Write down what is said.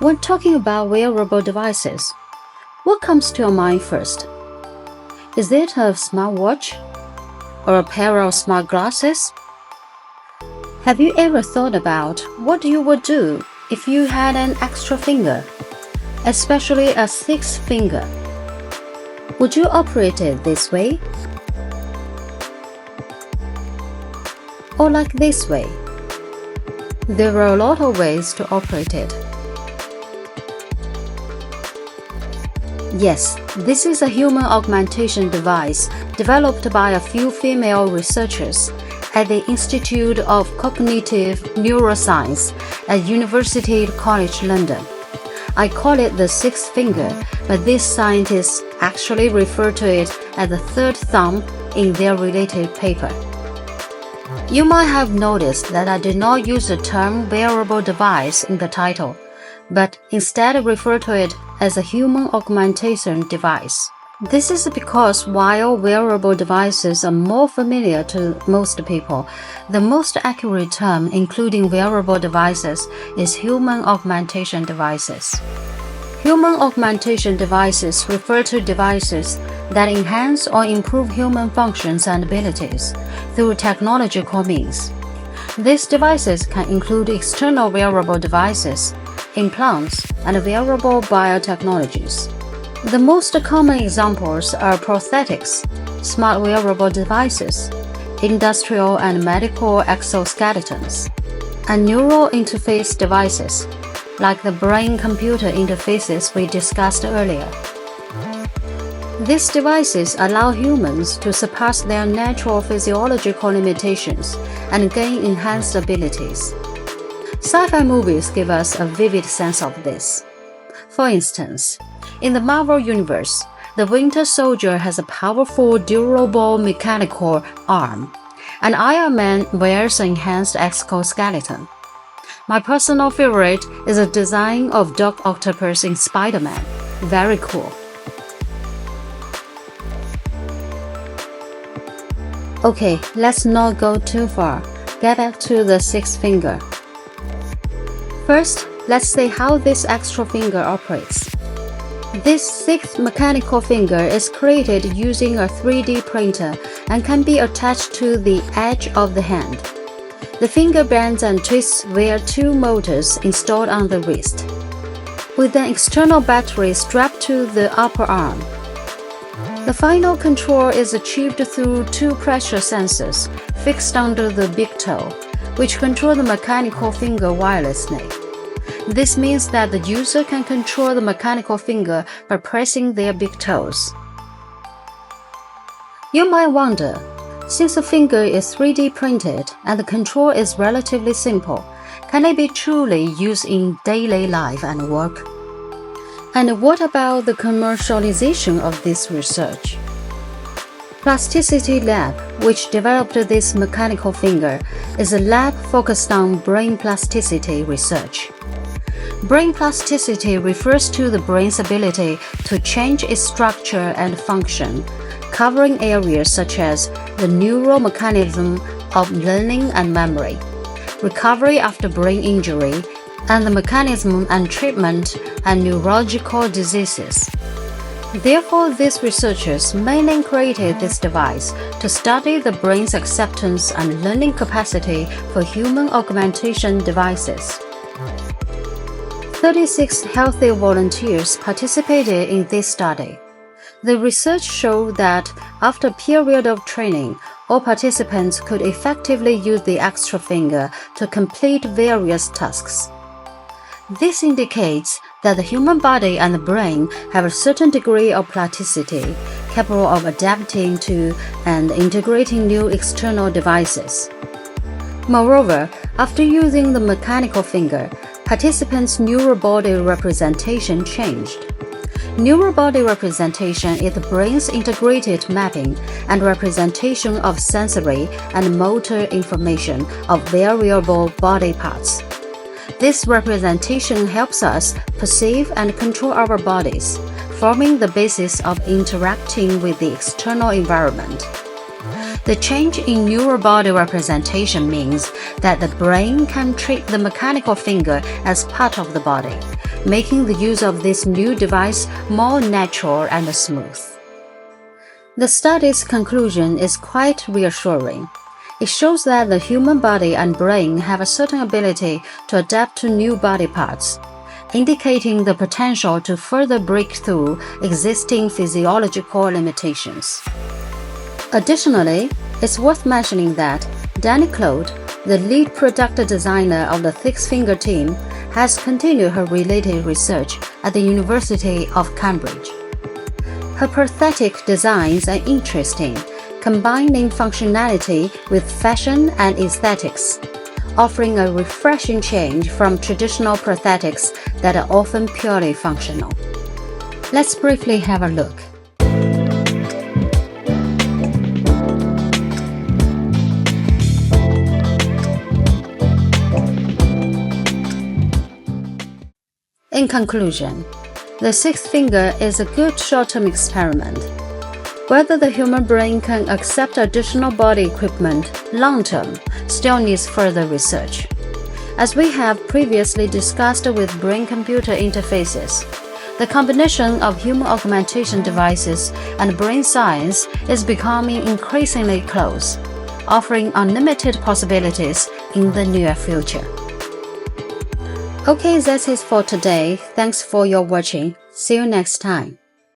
When talking about wearable devices, what comes to your mind first? Is it a smartwatch or a pair of smart glasses? Have you ever thought about what you would do if you had an extra finger, especially a sixth finger? Would you operate it this way? Or like this way? There are a lot of ways to operate it. Yes, this is a human augmentation device developed by a few female researchers at the Institute of Cognitive Neuroscience at University College London. I call it the sixth finger, but these scientists actually refer to it as the third thumb in their related paper. You might have noticed that I did not use the term wearable device in the title, but instead refer to it as a human augmentation device. This is because while wearable devices are more familiar to most people, the most accurate term including wearable devices is human augmentation devices. Human augmentation devices refer to devices that enhance or improve human functions and abilities through technological means. These devices can include external wearable devices, implants, and wearable biotechnologies. The most common examples are prosthetics, smart wearable devices, industrial and medical exoskeletons, and neural interface devices, like the brain-computer interfaces we discussed earlier. These devices allow humans to surpass their natural physiological limitations and gain enhanced abilities. Sci-fi movies give us a vivid sense of this. For instance, in the Marvel Universe, the Winter Soldier has a powerful, durable mechanical arm, and Iron Man wears an enhanced exoskeleton. My personal favorite is the design of Doc Octopus in Spider-Man. Very cool. Okay, let's not go too far. Get back to the sixth finger. First, let's see how this extra finger operates. This sixth mechanical finger is created using a 3D printer and can be attached to the edge of the hand. The finger bends and twists via two motors installed on the wrist, with an external battery strapped to the upper arm. The final control is achieved through two pressure sensors fixed under the big toe, which control the mechanical finger wirelessly. This means that the user can control the mechanical finger by pressing their big toes. You might wonder, since the finger is 3D printed and the control is relatively simple, can it be truly used in daily life and work? And what about the commercialization of this research? Plasticity Lab, which developed this mechanical finger, is a lab focused on brain plasticity research. Brain plasticity refers to the brain's ability to change its structure and function, covering areas such as the neural mechanism of learning and memory, recovery after brain injury, and the mechanism and treatment and neurological diseases. Therefore, these researchers mainly created this device to study the brain's acceptance and learning capacity for human augmentation devices. 36 healthy volunteers participated in this study. The research showed that after a period of training, all participants could effectively use the extra finger to complete various tasks. This indicates that the human body and the brain have a certain degree of plasticity, capable of adapting to and integrating new external devices. Moreover, after using the mechanical finger, participants' neural body representation changed. Neural body representation is the brain's integrated mapping and representation of sensory and motor information of variable body parts. This representation helps us perceive and control our bodies, forming the basis of interacting with the external environment. The change in neural body representation means that the brain can treat the mechanical finger as part of the body, making the use of this new device more natural and smooth. The study's conclusion is quite reassuring. It shows that the human body and brain have a certain ability to adapt to new body parts, indicating the potential to further break through existing physiological limitations. Additionally, it's worth mentioning that Danny Claude, the lead product designer of the six-finger team, has continued her related research at the University of Cambridge. Her prosthetic designs are interesting, combining functionality with fashion and aesthetics, offering a refreshing change from traditional prosthetics that are often purely functional. Let's briefly have a look. In conclusion, the sixth finger is a good short-term experiment. Whether the human brain can accept additional body equipment long-term still needs further research. As we have previously discussed with brain-computer interfaces, the combination of human augmentation devices and brain science is becoming increasingly close, offering unlimited possibilities in the near future. Okay, that's it for today. Thanks for your watching. See you next time.